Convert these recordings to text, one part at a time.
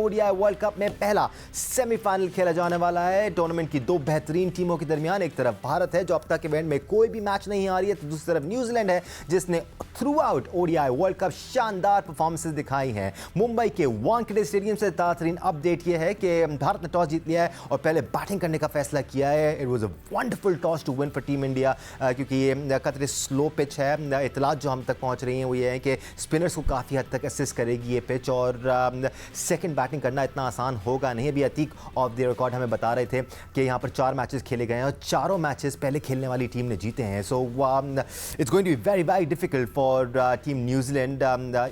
ODI World cup में पहला semifinal खेला जाने वाला है। टूर्नामेंट की दो बेहतरीन टीमों के दरमियान एक तरफ भारत है जो अब तक इवेंट में कोई भी मैच नहीं हारी है, तो दूसरी तरफ न्यूजीलैंड है जिसने through out ODI World Cup शानदार परफॉर्मेंसेस दिखाई हैं। मुंबई के वानखेड़े स्टेडियम से बेहतरीन अपडेट यह है कि भारत ने टॉस जीत लिया है और पहले बैटिंग करने का फैसला किया है। It was a wonderful toss to win for team India, क्योंकि ये कतरे स्लो पिच है। इतलात जो हम तक पहुंच रही हैं वो ये है कि स्पिनर्स को काफ़ी हद तक असिस्ट करेगी ये पिच, और सेकंड बैटिंग करना इतना आसान होगा नहीं। अभी अतीक ऑफ द रिकॉर्ड हमें बता रहे थे कि यहाँ पर 4 मैचेस खेले गए हैं और चारों मैचेस पहले खेलने वाली टीम ने जीते हैं। So it's going to be very very difficult for team New Zealand,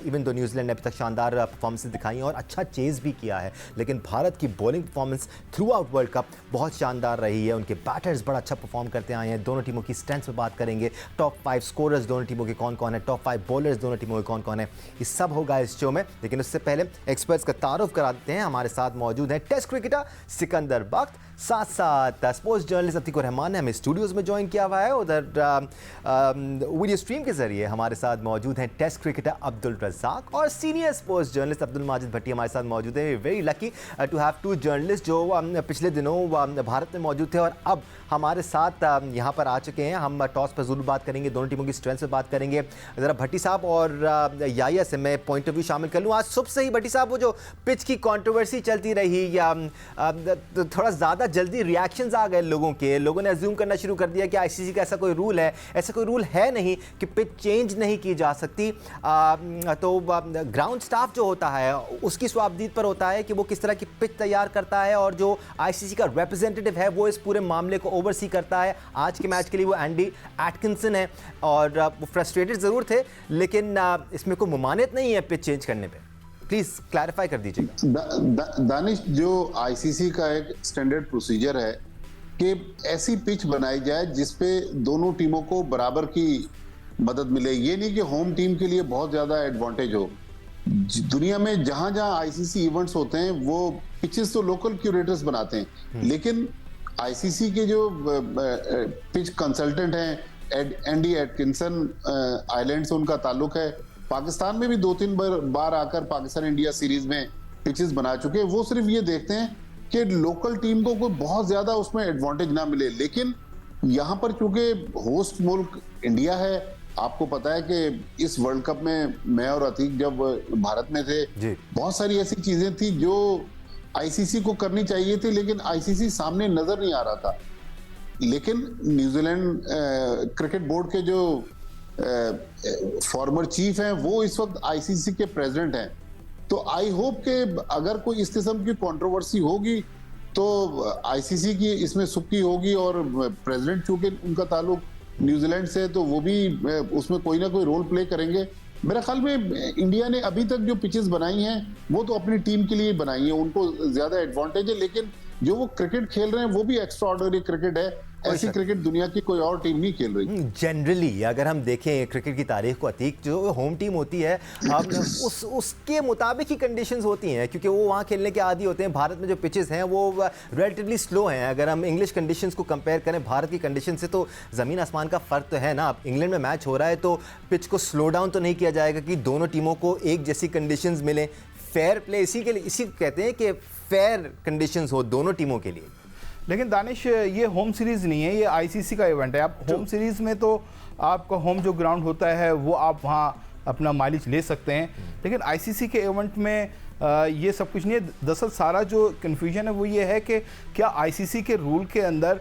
even though New Zealand ने अभी तक शानदार परफॉर्मेंस दिखाई हैं और अच्छा चेज भी किया है, लेकिन भारत की bowling performance through out world cup बहुत शानदार रही है। उनके बैटर्स बड़ा अच्छा परफॉर्म करते आए हैं। दोनों टीमों की स्ट्रेंथ पे बात करेंगे, टॉप 5 स्कोरर्स दोनों टीमों के कौन कौन है, टॉप 5 बॉलर्स दोनों टीमों के कौन कौन है, ये सब होगा इस शो में। लेकिन उससे पहले एक्सपर्ट्स का तारुफ करा देते हैं। हमारे साथ मौजूद हैं टेस्ट क्रिकेटर सिकंदर बख्त, साथ साथ स्पोर्ट्स जर्नलिस्ट अतीक रहमान ने हमें स्टूडियोज में ज्वाइन किया हुआ है। उधर वीडियो स्ट्रीम के जरिए हमारे साथ मौजूद हैं टेस्ट क्रिकेटर अब्दुल रज़ाक और senior sports journalist Abdul Majid Bhatti हमारे साथ मौजूद है। Very lucky to have 2 journalist जो पिछले दिनों भारत में मौजूद थे और अब हमारे साथ यहाँ पर आ चुके हैं। हम टॉस पर जरूर बात करेंगे, दोनों टीमों की स्ट्रेंथ पर बात करेंगे। ज़रा भट्टी साहब और याया से मैं पॉइंट ऑफ व्यू शामिल कर लूँ। आज सुबह से ही भट्टी साहब वो जो पिच की कंट्रोवर्सी चलती रही, या थोड़ा ज़्यादा जल्दी रिएक्शंस आ गए लोगों ने अज्यूम करना शुरू कर दिया कि आईसीसी का ऐसा कोई रूल है। ऐसा कोई रूल है नहीं कि पिच चेंज नहीं की जा सकती। तो ग्राउंड स्टाफ जो होता है उसकी स्वाबदीद पर होता है कि वो किस तरह की पिच तैयार करता है, और जो आईसीसी का रिप्रेजेंटेटिव है वो इस पूरे मामले को ओवरसी करता है। आज के मैच के लिए वो एंडी एटकिंसन है और वो फ्रस्ट्रेटेड ज़रूर थे, लेकिन इसमें कोई मुमानियत नहीं है पिच चेंज करने पे। प्लीज क्लैरिफाई कर दीजिएगा। दानिश, जो आईसीसी का एक स्टैंडर्ड प्रोसीजर है कि ऐसी पिच बनाई जाए जिसपे दोनों टीमों को बराबर की मदद मिले। ये नहीं कि होम टीम के लिए बहुत ज्यादा एडवांटेज हो। दुनिया में जहां जहां आईसीसी इवेंट्स होते हैं वो पिचेस तो लोकल क्यूरेटर्स बनाते हैं, लेकिन आईसीसी के जो पिच कंसल्टेंट हैं एंडी एटकिंसन, आइलैंड से उनका ताल्लुक है। पाकिस्तान में भी 2-3 बार आकर पाकिस्तान इंडिया सीरीज में पिचेस बना चुके हैं। वो सिर्फ ये देखते हैं कि लोकल टीम को कोई बहुत ज्यादा उसमें एडवांटेज ना मिले। लेकिन यहाँ पर चूंकि होस्ट मुल्क इंडिया है, आपको पता है कि इस वर्ल्ड कप में मैं और अतीक जब भारत में थे, बहुत सारी ऐसी चीजें थी जो आईसीसी को करनी चाहिए थी, लेकिन आईसीसी सामने नजर नहीं आ रहा था। लेकिन न्यूजीलैंड क्रिकेट बोर्ड के जो फॉर्मर चीफ हैं वो इस वक्त आईसीसी के प्रेसिडेंट हैं। तो आई होप कि अगर कोई इस किस्म की कंट्रोवर्सी होगी तो आईसीसी की इसमें सुक्की होगी, और प्रेसिडेंट चूंकि उनका ताल्लुक न्यूजीलैंड से है तो वो भी उसमें कोई ना कोई रोल प्ले करेंगे। मेरे ख्याल में इंडिया ने अभी तक जो पिचेस बनाई हैं वो तो अपनी टीम के लिए बनाई हैं, उनको ज्यादा एडवांटेज है। लेकिन जो वो क्रिकेट खेल रहे हैं वो भी एक्स्ट्रा ऑर्डिनरी क्रिकेट है। ऐसी क्रिकेट दुनिया की कोई और टीम नहीं खेल रही। जनरली अगर हम देखें क्रिकेट की तारीख को अतीक, जो होम टीम होती है उसके मुताबिक ही कंडीशंस होती हैं, क्योंकि वो वहाँ खेलने के आदी होते हैं। भारत में जो पिचेस हैं वो रिलेटिवली स्लो हैं। अगर हम इंग्लिश कंडीशंस को कंपेयर करें भारत की कंडीशन से तो ज़मीन आसमान का फ़र्क तो है ना। अब इंग्लैंड में मैच हो रहा है तो पिच को स्लो डाउन तो नहीं किया जाएगा कि दोनों टीमों को एक जैसी कंडीशंस मिलें। फेयर प्ले इसी कहते हैं कि फेयर कंडीशंस हो दोनों टीमों के लिए। लेकिन दानिश, ये होम सीरीज़ नहीं है, ये आईसीसी का इवेंट है। आप होम सीरीज़ में तो आपका होम जो ग्राउंड होता है वो आप वहाँ अपना माइलेज ले सकते हैं, लेकिन आईसीसी के इवेंट में ये सब कुछ नहीं है। दरअसल सारा जो कन्फ्यूजन है वो ये है कि क्या आईसीसी के रूल के अंदर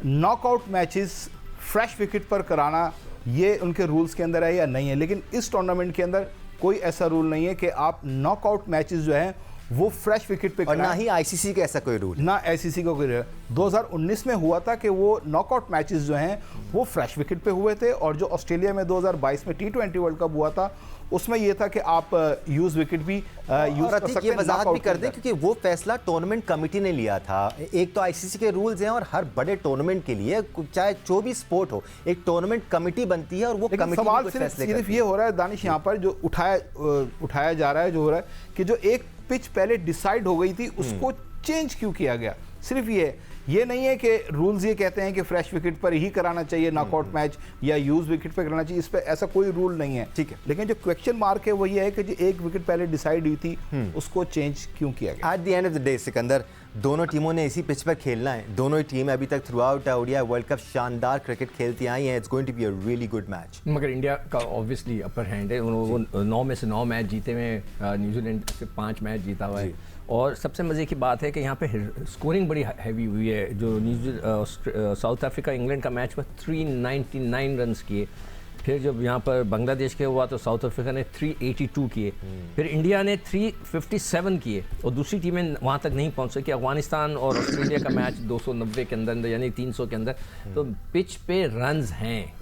नॉकआउट मैचेस फ्रेश विकेट पर कराना ये उनके रूल्स के अंदर है या नहीं है। लेकिन इस टूर्नामेंट के अंदर कोई ऐसा रूल नहीं है कि आप नॉकआउट मैचेस जो हैं वो फ्रेश विकेट पे, और ना ही आईसीसी का ऐसा कोई रूल, ना आईसीसी का कोई रूल। 2019 में हुआ था कि वो नॉकआउट मैचेस जो हैं वो फ्रेश विकेट पे हुए थे, और जो ऑस्ट्रेलिया में 2022 में T20 वर्ल्ड कप हुआ था उसमें ये था कि आप यूज विकेट भी यूज कर सकते हैं। ये वजाहत भी कर दें क्योंकि वो फैसला टूर्नामेंट कमेटी ने लिया था। एक तो आईसीसी के रूल्स हैं और हर बड़े टूर्नामेंट के लिए चाहे जो भी स्पोर्ट हो एक टूर्नामेंट कमेटी बनती है और वो कमेटी सवाल सिर्फ ये हो रहा है दानिश यहाँ पर जो उठाया जा रहा है, जो हो रहा है कि जो एक पिच पहले डिसाइड हो गई थी उसको चेंज क्यों किया गया। सिर्फ ये ये नहीं है कि रूल्स ये कहते हैं कि फ्रेश विकेट पर ही कराना चाहिए नॉकआउट मैच या यूज विकेट पर कराना चाहिए, इस पर ऐसा कोई रूल नहीं है। ठीक है, लेकिन जो क्वेश्चन मार्क है वो ये है कि जो एक विकेट पहले डिसाइड हुई थी उसको चेंज क्यों किया गया। At the end of the day Sikandar, दोनों टीमों ने इसी पिच पर खेलना है। दोनों ही टीम अभी तक throughout ODI World Cup शानदार क्रिकेट खेलती आई हैं। It's going to be a really good match. मगर इंडिया का ऑब्वियसली अपर हैंड है, वो 9 में से 9 मैच जीते हुए, न्यूजीलैंड से 5 मैच जीता हुआ है। और सबसे मज़े की बात है कि यहाँ पे स्कोरिंग बड़ी हैवी हुई है। जो साउथ अफ्रीका इंग्लैंड का मैच हुआ 399 रन्स किए, फिर जब यहाँ पर बांग्लादेश के हुआ तो साउथ अफ्रीका ने 382 किए, फिर इंडिया ने 357 किए और दूसरी टीमें वहाँ तक नहीं पहुँच सकी। अफगानिस्तान और ऑस्ट्रेलिया का मैच 290 के अंदर यानी 300 के अंदर। तो पिच पे रन्स हैं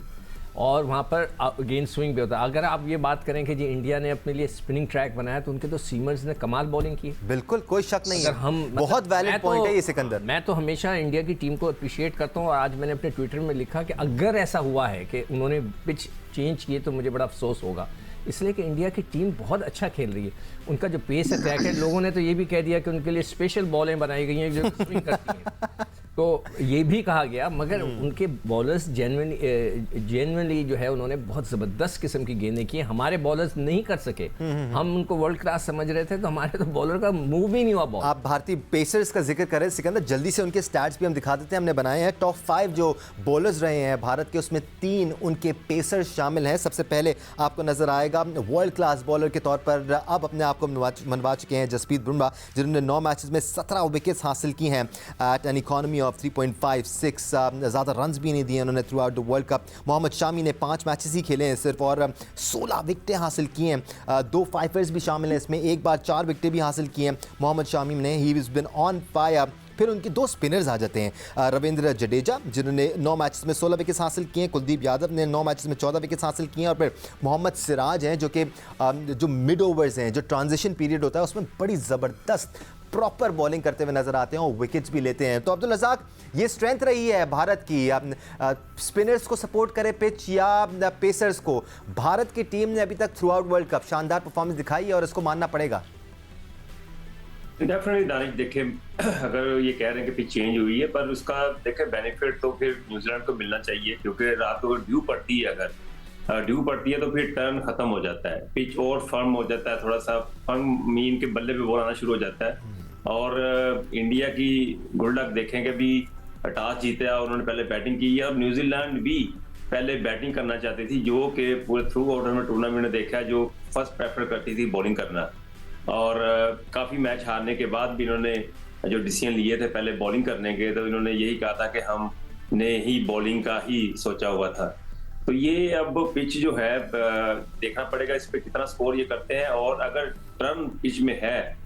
और वहाँ पर अगेन स्विंग भी होता है। अगर आप ये बात करें कि जी इंडिया ने अपने लिए स्पिनिंग ट्रैक बनाया तो उनके तो सीमर्स ने कमाल बॉलिंग की। बिल्कुल कोई शक नहीं है, हम बहुत वैलिड पॉइंट है ये सिकंदर। मैं तो हमेशा इंडिया की टीम को अप्रिशिएट करता हूँ और आज मैंने अपने ट्विटर में लिखा कि अगर ऐसा हुआ है कि उन्होंने पिच चेंज किए तो मुझे बड़ा अफसोस होगा, इसलिए कि इंडिया की टीम बहुत अच्छा खेल रही है। उनका जो पेस है ट्रैक है, लोगों ने तो ये भी कह दिया कि उनके लिए स्पेशल बॉलें बनाई गई हैं जो स्विंग करती हैं, तो ये भी कहा गया। मगर उनके बॉलर्स जेन्युइनली जो है उन्होंने बहुत ज़बरदस्त किस्म की गेंदें की, हमारे बॉलर्स नहीं कर सके। हम उनको वर्ल्ड क्लास समझ रहे थे तो हमारे तो बॉलर का मूव ही नहीं हुआ बॉल। आप भारतीय पेसर्स का जिक्र करें सिकंदर, जल्दी से उनके स्टैट्स भी हम दिखा देते हैं। हमने बनाए हैं टॉप 5 जो बॉलर्स रहे हैं भारत के, उसमें 3 उनके पेसर्स शामिल हैं। सबसे पहले आपको नजर आएगा वर्ल्ड क्लास बॉलर के तौर पर अब अपने आप को मनवा चुके हैं जसप्रीत बुमराह, जिन्होंने 9 मैचेस में 17 विकेट्स हासिल की हैं एट एन इकॉनमी ऑफ 3.56। ज़्यादा रन्स भी नहीं दिए उन्होंने throughout the World Cup. Mohammed Shami ने 5 मैचेस ही खेले हैं सिर्फ और 16 विकेटें हासिल की हैं। 2 फाइफर्स भी शामिल हैं इसमें, एक बार 4 विकेटें भी हासिल की हैं मोहम्मद शामी ने। He has been on fire. फिर उनके 2 स्पिनर्स आ जाते हैं, रविंद्र जडेजा जिन्होंने 9 मैचेस में 16 विकेट्स हासिल किए हैं, कुलदीप यादव ने 9 मैचेस में 14 विकेट्स हासिल किए हैं, और फिर मोहम्मद सिराज हैं जो कि जो मिड ओवर्स हैं, जो ट्रांजिशन पीरियड होता है उसमें बड़ी ज़बरदस्त प्रॉपर बॉलिंग करते हुए नजर आते हैं और विकेट्स भी लेते हैं। तो अब्दुल रज़ाक, ये स्ट्रेंथ रही है भारत की, स्पिनर्स को सपोर्ट करे पिच या पेसर्स को। भारत की टीम ने अभी तक थ्रू आउट वर्ल्ड कप शानदार परफॉर्मेंस दिखाई है और इसको मानना पड़ेगा। डेफिनेटली दानिश, देखें अगर ये कह रहे हैं कि पिच चेंज हुई है, पर उसका देखें बेनिफिट तो फिर न्यूजीलैंड को मिलना चाहिए, क्योंकि रात को अगर ड्यू पड़ती है, अगर ड्यू पड़ती है तो फिर टर्न खत्म हो जाता है, पिच और फर्म हो जाता है, थोड़ा सा फर्म मीन के बल्ले पे बॉल आना शुरू हो जाता है। और इंडिया की गुड लक देखें कि अभी टॉस जीते और उन्होंने पहले बैटिंग की है और न्यूजीलैंड भी पहले बैटिंग करना चाहती थी, जो कि पूरे थ्रू आउट में टूर्नामेंट ने देखा है जो फर्स्ट प्रेफर करती थी बॉलिंग करना। और काफ़ी मैच हारने के बाद भी इन्होंने जो डिसीजन लिए थे पहले बॉलिंग करने के, तो इन्होंने यही कहा था कि हमने ही बॉलिंग का ही सोचा हुआ था। तो ये अब पिच जो है देखना पड़ेगा इस पे कितना स्कोर ये करते हैं, और अगर टर्न पिच में है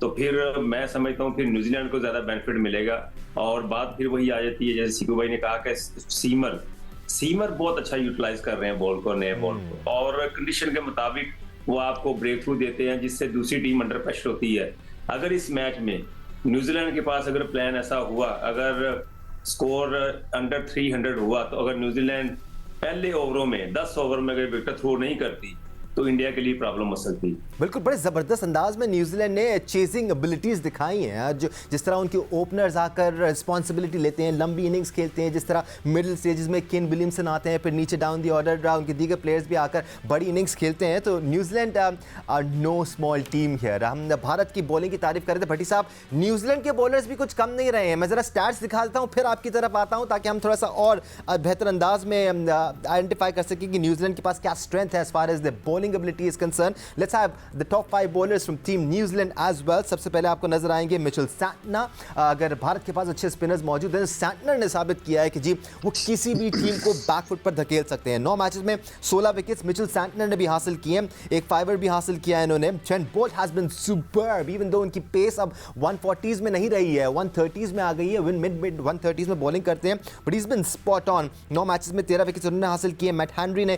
तो फिर मैं समझता हूँ फिर न्यूजीलैंड को ज़्यादा बेनिफिट मिलेगा। और बात फिर वही आ जाती है जैसे सीकू भाई ने कहा कि सीमर बहुत अच्छा यूटिलाइज कर रहे हैं बॉल को, नए बॉल को, और कंडीशन के मुताबिक वो आपको ब्रेक थ्रू देते हैं जिससे दूसरी टीम अंडर प्रेशर होती है। अगर इस मैच में न्यूजीलैंड के पास अगर प्लान ऐसा हुआ, अगर स्कोर अंडर 300 हुआ, तो अगर न्यूजीलैंड पहले ओवरों में 10 ओवर में अगर विकेट थ्रो नहीं करती तो इंडिया के लिए प्रॉब्लम हो सकती। बिल्कुल, बड़े ज़बरदस्त अंदाज में न्यूजीलैंड ने चेजिंग एबिलिटीज़ दिखाई हैं। जिस तरह उनके ओपनर्स आकर रिस्पॉन्सिबिलिटी लेते हैं, लंबी इनिंग्स खेलते हैं, जिस तरह मिडिल स्टेजेस में केन विलियमसन आते हैं, फिर नीचे डाउन दी ऑर्डर उनके दीगर प्लेयर्स भी आकर बड़ी इनिंग्स खेलते हैं। तो New Zealand are no small team here. हम भारत की बॉलिंग की तारीफ कर रहे थे भट्टी साहब, न्यूजीलैंड के बॉलर्स भी कुछ कम नहीं रहे हैं। मैं ज़रा स्टैट्स दिखा देता हूँ फिर आपकी तरफ आता हूँ ताकि हम थोड़ा सा और बेहतर अंदाज में आइडेंटिफाई कर सकें कि न्यूजीलैंड के पास क्या स्ट्रेंथ है as far as the bowling ability is concern. Let's have the top 5 bowlers from team New Zealand as well. सबसे पहले आपको नजर आएंगे मिचेल सैंटनर। अगर भारत के पास अच्छे स्पिनर्स मौजूद हैं, सैंटनर ने साबित किया है कि जी वो किसी भी टीम को बैकफुट पर धकेल सकते हैं। 9 मैचेस में 16 विकेट्स मिचेल सैंटनर ने भी हासिल किए हैं, एक फाइवर भी हासिल किया है इन्होंने। Trent Boult has been superb, even though उनकी पेस अब 140s में नहीं रही है, 130s में आ गई है। मिड 130s में बॉलिंग करते हैं, but he has been spot on. 9 matches में 13 विकेट्स उन्होंने हासिल किए। मैट हेनरी ने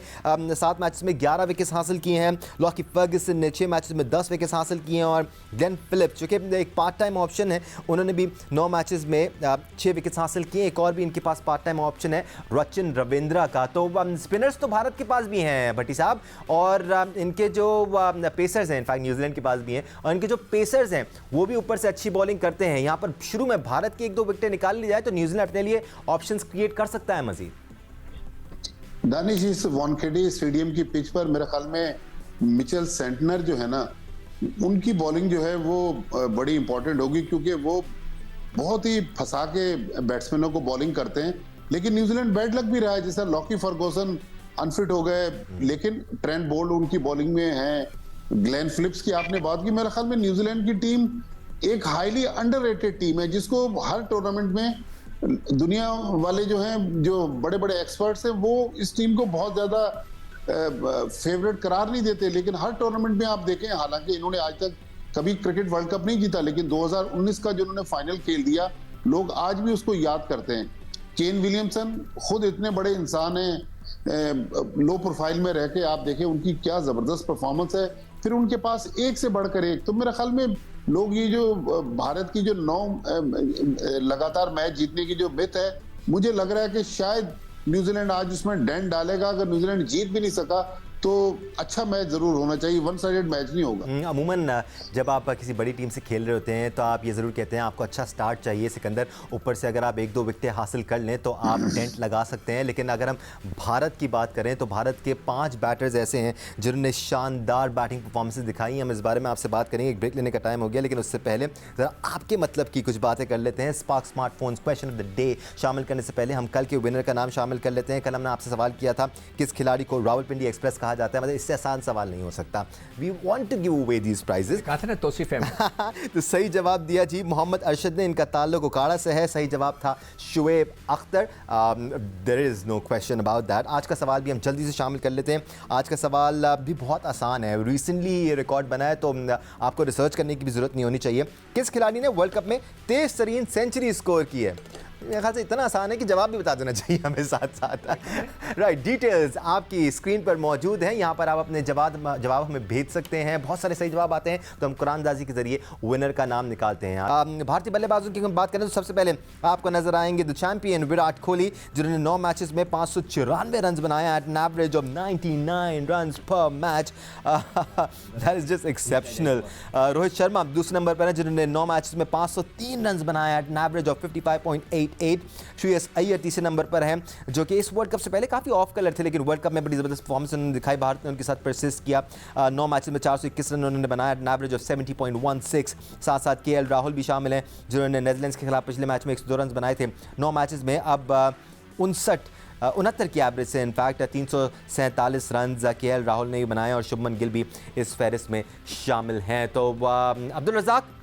7 मैचेस में 11 विकेट्स हासिल हासिल किए हैं। लॉकी फर्गसन ने 6 मैचेस में 10 विकेट्स हासिल किए हैं और ग्लेन फिलिप्स जो कि एक पार्ट टाइम ऑप्शन है, उन्होंने भी 9 मैचेस में 6 विकेट्स हासिल किए। एक और भी इनके पास पार्ट टाइम ऑप्शन है रचिन रविंद्रा का। तो स्पिनर्स तो भारत के पास भी हैं भट्टी साहब, और इनके जो पेसर्स हैं, इनफैक्ट न्यूजीलैंड के पास भी हैं, और इनके जो पेसर्स हैं वो भी ऊपर से अच्छी बॉलिंग करते हैं। यहाँ पर शुरू में भारत की 1-2 विकेटें निकाल ली जाए तो न्यूजीलैंड अपने लिए ऑप्शंस क्रिएट कर सकता है मजीद। दानिश, इस वानखेड़े स्टेडियम की पिच पर मेरे ख्याल में मिचेल सेंटनर जो है ना, उनकी बॉलिंग जो है वो बड़ी इंपॉर्टेंट होगी, क्योंकि वो बहुत ही फंसा के बैट्समैनों को बॉलिंग करते हैं। लेकिन न्यूजीलैंड बैड लक भी रहा है, जैसा लॉकी फर्गुसन अनफिट हो गए, लेकिन ट्रेंट बोल्ट उनकी बॉलिंग में है। ग्लेन फिलिप्स की आपने बात की, मेरे ख्याल में न्यूजीलैंड की टीम एक हाईली अंडररेटेड टीम है, जिसको हर टूर्नामेंट में दुनिया वाले जो हैं, जो बड़े बड़े एक्सपर्ट्स हैं, वो इस टीम को बहुत ज्यादा फेवरेट करार नहीं देते। लेकिन हर टूर्नामेंट में आप देखें, हालांकि इन्होंने आज तक कभी क्रिकेट वर्ल्ड कप नहीं जीता, लेकिन 2019 का जो उन्होंने फाइनल खेल दिया, लोग आज भी उसको याद करते हैं। केन विलियमसन खुद इतने बड़े इंसान हैं, लो प्रोफाइल में रह के आप देखें उनकी क्या जबरदस्त परफॉर्मेंस है, फिर उनके पास एक से बढ़कर एक। तो मेरे ख्याल में लोग ये जो भारत की जो 9 लगातार मैच जीतने की जो मिथ है, मुझे लग रहा है कि शायद न्यूजीलैंड आज उसमें डेंट डालेगा। अगर न्यूजीलैंड जीत भी नहीं सका तो अच्छा मैच जरूर होना चाहिए, वन साइडेड मैच नहीं होगा। अमूमन जब आप किसी बड़ी टीम से खेल रहे होते हैं तो आप ये ज़रूर कहते हैं आपको अच्छा स्टार्ट चाहिए सिकंदर, ऊपर से अगर आप 1-2 विकेटें हासिल कर लें तो आप डेंट लगा सकते हैं। लेकिन अगर हम भारत की बात करें तो भारत के 5 बैटर्स ऐसे हैं जिन्होंने शानदार बैटिंग परफॉर्मेंसेज दिखाई। हम इस बारे में आपसे बात करेंगे, एक ब्रेक लेने का टाइम हो गया, लेकिन उससे पहले ज़रा आपके मतलब की कुछ बातें कर लेते हैं। Spark smartphones question of the day शामिल करने से पहले हम कल के विनर का नाम शामिल कर लेते हैं। कल हमने आपसे सवाल किया था किस खिलाड़ी को रावलपिंडी एक्सप्रेस कहा जाता है, मतलब इससे आसान सवाल नहीं हो सकता। We want to give away these prizes. कहा था ना तौसीफ अहमद। तो सही जवाब दिया जी मोहम्मद अरशद ने, इनका ताल्लुक उकाड़ा से है। सही जवाब था Shoaib Akhtar. There is no question about that. आज का सवाल भी हम जल्दी से शामिल कर लेते हैं। आज का सवाल भी बहुत आसान है, रिसेंटली ये रिकॉर्ड बना है तो आपको रिसर्च करने की भी जरूरत नहीं होनी चाहिए। किस खिलाड़ी ने वर्ल्ड कप में तेज तरीन सेंचुरी स्कोर की है? मेरे ख्याल से इतना आसान है कि जवाब भी बता देना चाहिए हमें साथ साथ। राइट, डिटेल्स आपकी स्क्रीन पर मौजूद हैं, यहाँ पर आप अपने जवाब हमें भेज सकते हैं। बहुत सारे सही जवाब आते हैं तो हम कुरानदाजी के जरिए विनर का नाम निकालते हैं। भारतीय बल्लेबाजों की हम बात करें तो सबसे पहले आपको नजर आएंगे द चैंपियन विराट कोहली, जिन्होंने 9 मैचेस में 594 रन बनाए at an average of 99 run पर match. That is just exceptional. Rohit Sharma दूसरे नंबर पर हैं, जिन्होंने 9 मैचेस में 503 रन बनाए at an average of 55.8। Shreyas Iyer तीसरे नंबर पर हैं, जो कि इस वर्ल्ड कप से पहले काफ़ी ऑफ कलर थे, लेकिन वर्ल्ड कप में बड़ी ज़बरदस्त परफॉर्मेंस उन्होंने दिखाई। भारत ने उनके साथ परसिस्ट किया। 9 मैचेस में 421 रन उन्होंने बनाया एट एन एवरेज ऑफ 70.16। साथ साथ केएल राहुल भी शामिल हैं, जिन्होंने नेदरलैंड्स के खिलाफ पिछले मैच में 102 रन बनाए थे 9 मैचेस में। अब 69 की एवरेज से इनफैक्ट 347 रन केएल राहुल ने भी बनाए और शुभमन गिल भी इस फहरिस्त में शामिल हैं। तो अब्दुल रज़ाक,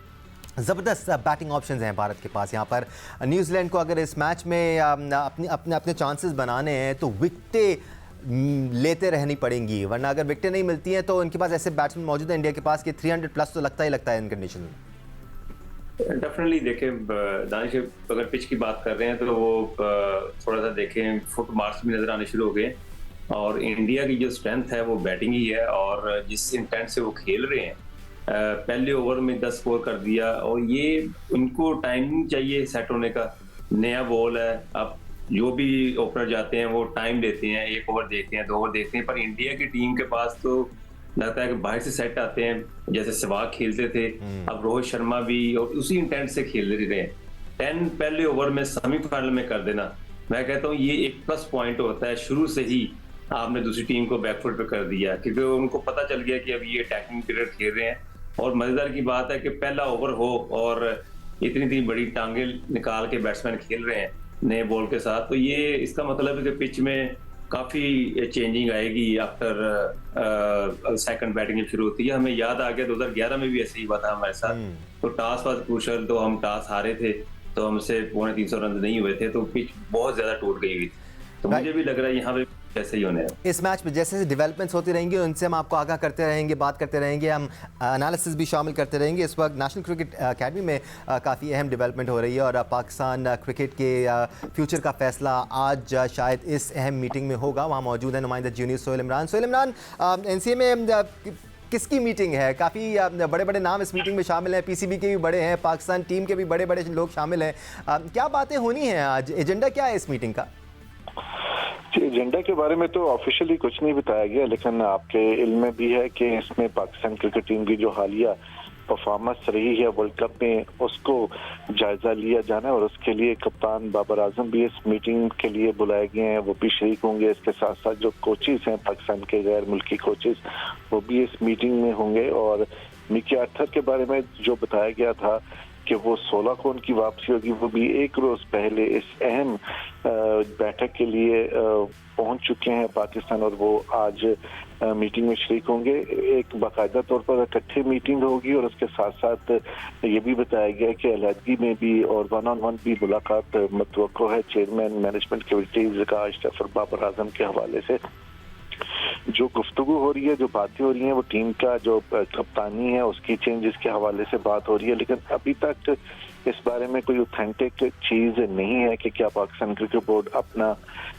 ज़बरदस्त बैटिंग ऑप्शंस हैं भारत के पास। यहाँ पर न्यूजीलैंड को अगर इस मैच में अपने चांसेस बनाने हैं तो विकेटें लेते रहनी पड़ेंगी, वरना अगर विकेटें नहीं मिलती हैं तो इनके पास ऐसे बैट्समैन मौजूद हैं इंडिया के पास कि 300 प्लस तो लगता है इन कंडीशन में। डेफिनेटली देखें दानिश, अगर पिच की बात कर रहे हैं तो वो थोड़ा सा देखें, फुट मार्क्स भी नजर आने शुरू हो गए और इंडिया की जो स्ट्रेंथ है वो बैटिंग ही है। और जिस इंटेंट से वो खेल रहे हैं, पहले ओवर में 10 स्कोर कर दिया और ये उनको टाइमिंग चाहिए सेट होने का। नया बॉल है, अब जो भी ओपनर जाते हैं वो टाइम लेते हैं, 1 ओवर देखते हैं, 2 ओवर देखते हैं, पर इंडिया की टीम के पास तो लगता है कि बाहर से सेट आते हैं, जैसे सहवाग खेलते थे, अब रोहित शर्मा भी और उसी इंटेंट से खेल रहे हैं। 10 पहले ओवर में सेमीफाइनल में कर देना, मैं कहता हूँ ये एक प्लस पॉइंट होता है। शुरू से ही आपने दूसरी टीम को बैकफुट पे कर दिया, क्योंकि उनको पता चल गया कि अब ये अटैकिंग क्रिकेट खेल रहे हैं। और मजेदार की बात है कि पहला ओवर हो और इतनी बड़ी टांगे निकाल के बैट्समैन खेल रहे हैं नए बॉल के साथ, तो ये इसका मतलब है कि पिच में काफी चेंजिंग आएगी आफ्टर सेकंड बैटिंग शुरू होती है। हमें याद आ गया 2011 में भी ऐसे ही हुआ था हमारे साथ, तो टॉस वाज क्रूशियल, तो हम टॉस हारे थे, तो हमसे 350 रन नहीं हुए थे, तो पिच बहुत ज्यादा टूट गई हुई थी। तो मुझे भी लग रहा है यहाँ पे ऐसे ही होने हैं। इस मैच में जैसे जैसे डेवलपमेंट्स होती रहेंगी उनसे हम आपको आगाह करते रहेंगे, बात करते रहेंगे, हम एनालिसिस भी शामिल करते रहेंगे। इस वक्त नेशनल क्रिकेट अकेडमी में काफ़ी अहम डेवलपमेंट हो रही है और पाकिस्तान क्रिकेट के फ्यूचर का फैसला आज शायद इस अहम मीटिंग में होगा। वहाँ मौजूद है नुमाइंदा जूनियर सोहेल इमरान। सोहेल इमरान, NCA में किसकी मीटिंग है? काफ़ी बड़े बड़े नाम इस मीटिंग में शामिल हैं, PCB के भी बड़े हैं, पाकिस्तान टीम के भी बड़े बड़े लोग शामिल हैं। क्या बातें होनी हैं आज? एजेंडा क्या है इस मीटिंग का? एजेंडा के बारे में तो ऑफिशियली कुछ नहीं बताया गया, लेकिन आपके इल्म में भी है कि इसमें पाकिस्तान क्रिकेट टीम की जो हालिया परफॉर्मेंस रही है वर्ल्ड कप में उसको जायजा लिया जाना है और उसके लिए कप्तान बाबर आजम भी इस मीटिंग के लिए बुलाए गए हैं, वो भी शरीक होंगे। इसके साथ साथ जो कोचेस हैं पाकिस्तान के गैर मुल्की कोचेस वो भी इस मीटिंग में होंगे। और मिकी आर्थर के बारे में जो बताया गया था कि वो 16 को उनकी वापसी होगी, वो भी एक रोज पहले इस अहम बैठक के लिए पहुंच चुके हैं पाकिस्तान और वो आज मीटिंग में शरीक होंगे। एक बाकायदा तौर पर इकट्ठे मीटिंग होगी और उसके साथ साथ ये भी बताया गया कि अलहदगी में भी और 1-on-1 भी मुलाकात मतवक्को है चेयरमैन मैनेजमेंट कमेटी का अशरफ बाबर आजम के हवाले से। जो गुफ्तगू हो रही है, जो बातें हो रही हैं, वो टीम का जो कप्तानी है उसकी चेंजेस के हवाले से बात हो रही है, लेकिन अभी तक इस बारे में कोई ऑथेंटिक चीज नहीं है कि क्या पाकिस्तान क्रिकेट बोर्ड अपना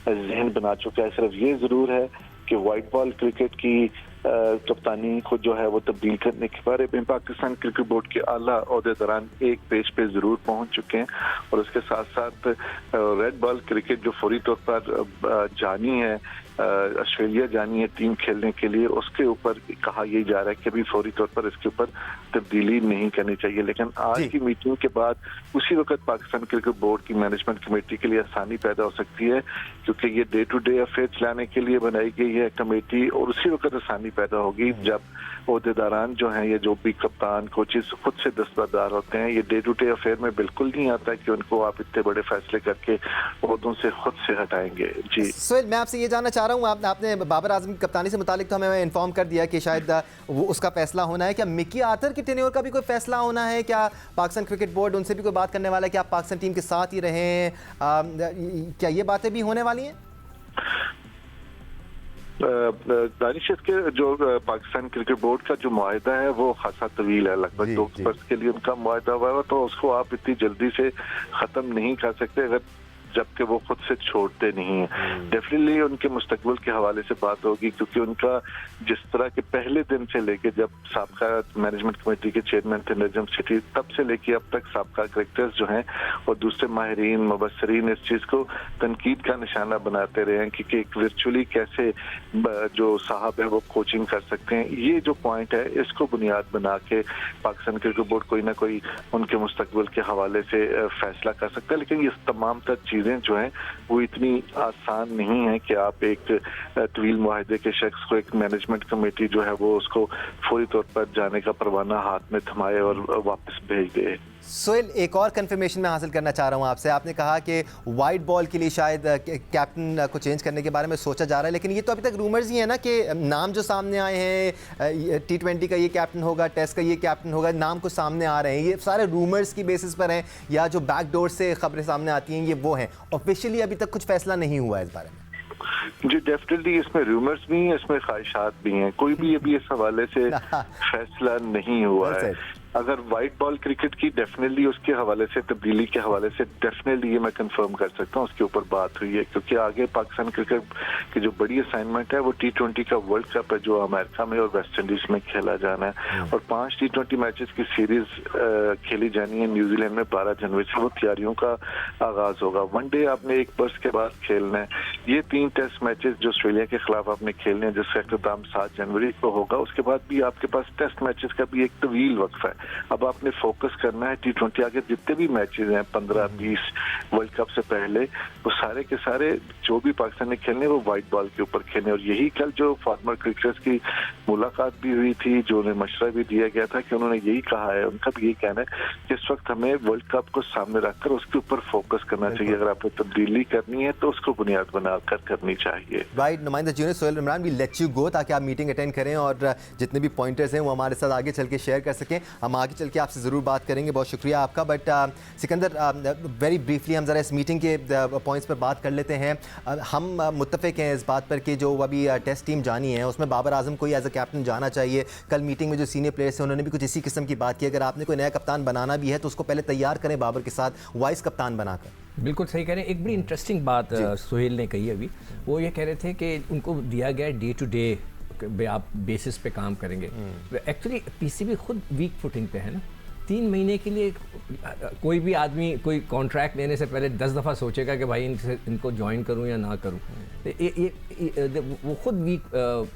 जहन बना चुका है। सिर्फ ये जरूर है कि वाइट बॉल क्रिकेट की कप्तानी को जो है वो तब्दील करने के बारे में पाकिस्तान क्रिकेट बोर्ड के आला ओहदेदारान एक पेज पे जरूर पहुंच चुके हैं और उसके साथ साथ रेड बॉल क्रिकेट जो फौरी तौर पर जानी है, ऑस्ट्रेलिया जानी है टीम खेलने के लिए, उसके ऊपर कहा यही जा रहा है कि अभी फौरी तौर पर इसके ऊपर तब्दीली नहीं करनी चाहिए। लेकिन आज की मीटिंग के बाद उसी वक्त पाकिस्तान क्रिकेट बोर्ड की मैनेजमेंट कमेटी के लिए आसानी पैदा हो सकती है, क्योंकि ये डे टू डे अफेयर चलाने के लिए बनाई गई है कमेटी और उसी वक्त आसानी पैदा होगी जब ओहदेदारान जो हैं, ये जो भी कप्तान कोचेस खुद से दस्तबरदार होते हैं। ये डे टू डे अफेयर में बिल्कुल नहीं आता कि उनको आप इतने बड़े फैसले करके ओहदों से खुद से हटाएंगे। जी सोहेल, मैं आपसे ये जानना चाह रहा हूँ, आपने बाबर आजम की कप्तानी से मुतालिक तो हमें इन्फॉर्म कर दिया कि शायद वो उसका फैसला होना है। क्या मिकी आर्थर की टेन्योर का भी कोई फैसला होना है? क्या पाकिस्तान क्रिकेट बोर्ड उनसे भी कोई बात करने वाला है कि आप पाकिस्तान टीम के साथ ही रहें? क्या ये बातें भी होने वाली हैं? दानिश, के जो पाकिस्तान क्रिकेट बोर्ड का जो मुआहदा है वो खासा तवील है, लगभग 2 वर्ष के लिए उनका मुआहदा हुआ है, तो उसको आप इतनी जल्दी से खत्म नहीं कर सकते अगर जबकि वो खुद से छोड़ते नहीं हैं। डेफिनेटली उनके मुस्तकबिल के हवाले से बात होगी, क्योंकि उनका जिस तरह के पहले दिन से लेके जब साबका मैनेजमेंट कमेटी के चेयरमैन थे नजम सेठी, तब से लेके अब तक साबका क्रिकेटर्स जो हैं और दूसरे माहिरीन मुबस्सरीन इस चीज को तनकीद का निशाना बनाते रहे हैं कि एक वर्चुअली कैसे जो साहब है वो कोचिंग कर सकते हैं। ये जो पॉइंट है इसको बुनियाद बना के पाकिस्तान क्रिकेट बोर्ड कोई ना कोई उनके मुस्तकबिल के हवाले से फैसला कर सकता है, लेकिन ये तमाम तर चीजें जो हैं वो इतनी आसान नहीं है कि आप एक तवील मुआहदे के शख्स को एक मैनेजमेंट कमेटी जो है वो उसको फौरी तौर पर जाने का परवाना हाथ में थमाए और वापस भेज दे। सोहेल, एक और कंफर्मेशन मैं हासिल करना चाह रहा हूं आपसे। आपने कहा कि वाइट बॉल के लिए शायद कैप्टन को चेंज करने के बारे में सोचा जा रहा है, लेकिन ये तो अभी तक रूमर्स ही है ना कि नाम जो सामने आए हैं, T20 का ये कैप्टन होगा, टेस्ट का ये कैप्टन होगा, नाम को सामने आ रहे हैं, ये सारे रूमर्स की बेसिस पर हैं या जो बैकडोर से खबरें सामने आती हैं ये वो हैं? ऑफिशियली अभी तक कुछ फैसला नहीं हुआ है इस बारे में? जी डेफिनेटली इसमें रूमर्स भी हैं, इसमें ख्वाहिशात भी हैं, कोई भी अभी इस हवाले से फैसला नहीं हुआ है। अगर वाइट बॉल क्रिकेट की डेफिनेटली उसके हवाले से तब्दीली के हवाले से डेफिनेटली ये मैं कंफर्म कर सकता हूँ, उसके ऊपर बात हुई है, क्योंकि आगे पाकिस्तान क्रिकेट की जो बड़ी असाइनमेंट है वो T20 का वर्ल्ड कप है जो अमेरिका में और वेस्ट इंडीज में खेला जाना है और 5 T20 मैचेस की सीरीज खेली जानी है न्यूजीलैंड में 12 जनवरी से। वो तैयारियों का आगाज होगा। वनडे आपने एक बर्स के बाद खेलना है। ये 3 टेस्ट मैचेस जो ऑस्ट्रेलिया के खिलाफ आपने खेलने हैं जिसका अख्ताम 7 जनवरी को होगा, उसके बाद भी आपके पास टेस्ट मैचेस का भी एक तवील वक्फा है। अब आपने फोकस करना है T20 आगे जितने भी मैचेस हैं 15-20 वर्ल्ड कप से पहले, वो सारे के सारे जो भी पाकिस्तान ने खेलने वो वाइट बॉल के ऊपर खेलने। और यही कल जो फॉर्मर क्रिकेटर्स की मुलाकात भी हुई थी, जो उन्हें मशवरा भी दिया गया था कि उन्होंने यही कहा है, उनका भी यही कहना है कि इस वक्त हमें वर्ल्ड कप को सामने रखकर उसके ऊपर फोकस करना चाहिए। अगर आपको तब्दीली करनी है तो उसको बुनियाद बनाकर करनी चाहिए। राइट, नुमाइंदा junior Sohail Imran, we let you go ताकि आप मीटिंग अटेंड करें और जितने भी पॉइंटर्स हैं वो हमारे साथ आगे चल के शेयर कर सकें। हम आगे चल के आपसे ज़रूर बात करेंगे, बहुत शुक्रिया आपका। बट सिकंदर, वेरी ब्रीफली हम ज़रा इस मीटिंग के पॉइंट्स पर बात कर लेते हैं। हम मुत्तफ़िक हैं इस बात पर कि जो अभी टेस्ट टीम जानी है उसमें बाबर आजम को एज अ कैप्टन जाना चाहिए। कल मीटिंग में जो सीनियर प्लेयर्स हैं उन्होंने भी कुछ इसी किस्म की बात की, अगर आपने कोई नया कप्तान बनाना भी है तो उसको पहले तैयार करें बाबर के साथ वाइस कप्तान बनाकर। बिल्कुल सही कह रहे हैं। एक बड़ी इंटरेस्टिंग बात सुहेल ने कही अभी, वो ये कह रहे थे कि उनको दिया गया डे टू डे आप बेसिस पे काम करेंगे। एक्चुअली पीसीबी खुद वीक फुटिंग पे है ना। 3 महीने के लिए कोई भी आदमी कोई कॉन्ट्रैक्ट लेने से पहले 10 दफ़ा सोचेगा कि भाई इनको ज्वाइन करूं या ना करूं। वो खुद वीक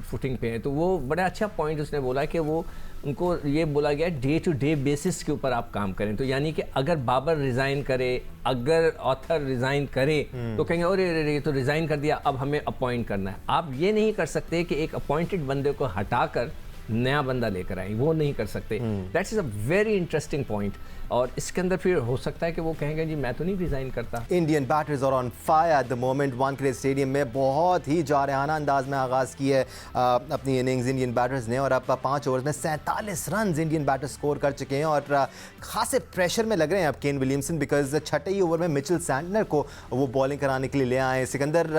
फुटिंग पे है, तो वो बड़ा अच्छा पॉइंट उसने बोला कि वो उनको ये बोला गया डे टू डे बेसिस के ऊपर आप काम करें। तो यानी कि अगर बाबर रिज़ाइन करे, अगर ऑथर रिज़ाइन करे तो कहेंगे अरे ये तो रिज़ाइन कर दिया, अब हमें अपॉइंट करना है। आप ये नहीं कर सकते कि एक अपॉइंटेड बंदे को हटाकर नया बंदा लेकर आए, वो नहीं कर सकते। That's is a very interesting point. और इसके अंदर फिर हो सकता है कि वो कहेंगे जी मैं तो नहीं रिजाइन करता। Indian batters are on fire at the moment. Wankhede stadium में बहुत ही जारहाना अंदाज में आगाज़ की है अपनी इनिंग्स इंडियन बैटर्स ने, और अब 5 ओवर्स में 47 रन इंडियन बैटर्स स्कोर कर चुके हैं और खासे प्रेशर में लग रहे हैं अब केन विलियमसन, बिकॉज छठे ही ओवर में मिचेल सैंटनर को वो बॉलिंग कराने के लिए ले आए। सिकंदर,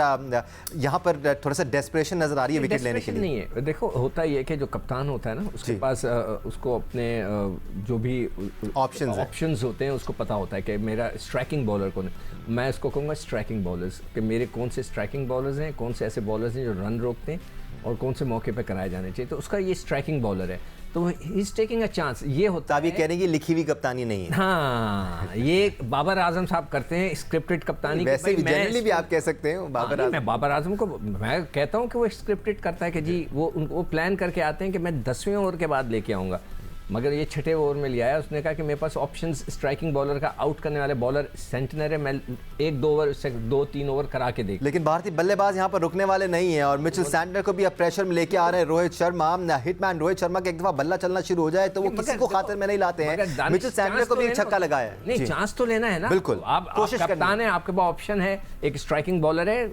यहाँ पर थोड़ा सा डेस्परेशन नजर आ रही है विकेट लेने के लिए। नहीं है, देखो होता ही है कि जो कप्तान होता है ना उसके पास उसको अपने जो भी ऑप्शंस होते हैं उसको पता होता है कि मेरा स्ट्राइकिंग बॉलर कौन है। मैं इसको कहूँगा स्ट्राइकिंग बॉलर्स, कि मेरे कौन से स्ट्राइकिंग बॉलर्स हैं, कौन से ऐसे बॉलर्स हैं जो रन रोकते हैं और कौन से मौके पे कराए जाने चाहिए। तो उसका ये स्ट्राइकिंग बॉलर है, तो he is taking a chance. ये होता है, ये कह रहे हैं कि लिखी हुई कप्तानी नहीं है। हाँ, ये बाबर आजम साहब करते हैं स्क्रिप्टेड कप्तानी। वैसे भी जनरली भी आप कह सकते हैं बाबर आजम। मैं बाबर आजम को मैं कहता हूँ कि वो स्क्रिप्टेड करता है कि जी वो प्लान करके आते हैं कि मैं 10वें ओवर के बाद लेके आऊँगा, मगर ये छठे ओवर में लिया है। उसने कहा कि मेरे पास ऑप्शंस स्ट्राइकिंग बॉलर का आउट करने वाले बॉलर सेंटनर है, मैं 1-2 ओवर से 2-3 ओवर करा के देख। लेकिन भारतीय बल्लेबाज यहाँ पर रुकने वाले नहीं है और मिचेल सैंटनर को भी अब प्रेशर में लेके आ रहे हैं रोहित शर्मा। हिटमैन रोहित शर्मा के एक दफा बल्ला चलना शुरू हो जाए तो वो किसी को खातिर में नहीं लाते हैं। मिचेल सैंटनर को भी एक छक्का लगाया है। नहीं, चांस तो लेना है ना। बिल्कुल, आप कप्तान है, आपके पास ऑप्शन है, एक स्ट्राइकिंग बॉलर है,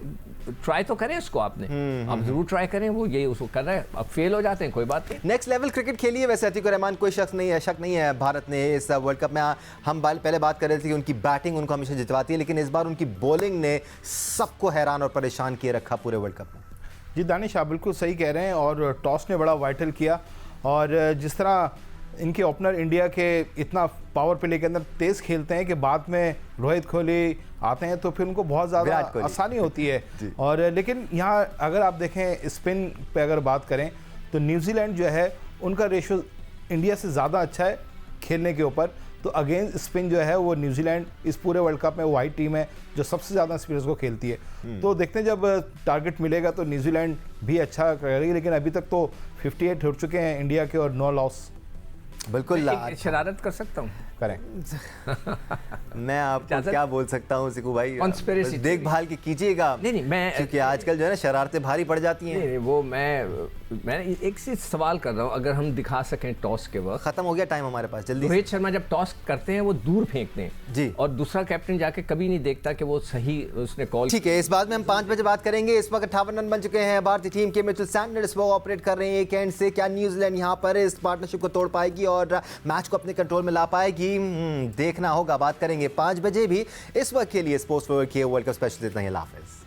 ट्राई तो करें उसको। आपने आप जरूर ट्राई करें, वो यही उसको कर रहा है। अब फेल हो जाते हैं कोई बात नहीं। नेक्स्ट लेवल क्रिकेट खेली है वैसे अतीक रहमान, कोई शक नहीं है भारत ने इस वर्ल्ड कप में। हम पहले बात कर रहे थे कि उनकी बैटिंग उनको हमेशा जितवाती है, लेकिन इस बार उनकी बॉलिंग ने सबको हैरान और परेशान किए रखा पूरे वर्ल्ड कप में। जी दानिश, आप बिल्कुल सही कह रहे हैं और टॉस ने बड़ा वाइटल किया। और जिस तरह इनके ओपनर इंडिया के इतना पावर प्ले के अंदर तेज खेलते हैं कि बाद में रोहित कोहली आते हैं तो फिर उनको बहुत ज़्यादा आसानी होती है। और लेकिन यहाँ अगर आप देखें स्पिन पे अगर बात करें तो न्यूजीलैंड जो है उनका रेशो इंडिया से ज़्यादा अच्छा है खेलने के ऊपर। तो अगेंस्ट स्पिन जो है वो न्यूजीलैंड इस पूरे वर्ल्ड कप में वाइट टीम है जो सबसे ज़्यादा स्पिनर्स को खेलती है। तो देखते हैं जब टारगेट मिलेगा तो न्यूजीलैंड भी अच्छा करेगी, लेकिन अभी तक तो 58 हो चुके हैं इंडिया के और 9 लॉस। बिल्कुल शरारत कर सकता हूँ, करें मैं आपको क्या बोल सकता हूँ सिकू भाई, कॉन्स्पिरेसी देखभाल के कीजिएगा। नहीं मैं, क्योंकि आजकल जो है ना शरारतें भारी पड़ जाती हैं। नहीं, वो मैं एक चीज सवाल कर रहा हूँ, अगर हम दिखा सकें टॉस के वक्त। खत्म हो गया टाइम हमारे पास, जल्दी। रोहित शर्मा जब टॉस करते हैं वो दूर फेंकते हैं जी, और दूसरा कैप्टन जाके कभी नहीं देखता कि वो सही उसने कॉल। ठीक है, इस बात में हम 5 बजे बात करेंगे। इस वक्त 58 रन बन चुके हैं भारतीय टीम के। मिचेल सैंटनर इस वक्त ऑपरेट कर रहे हैं एक एंड से। क्या न्यूजीलैंड यहाँ पर इस पार्टनरशिप को तोड़ पाएगी और मैच को अपने कंट्रोल में ला पाएगी? देखना होगा, बात करेंगे 5 बजे भी। इस वक्त के लिए स्पोर्ट्स फॉर के वर्ल्ड कप स्पेशल इतना ही। अल्लाह हाफिज़।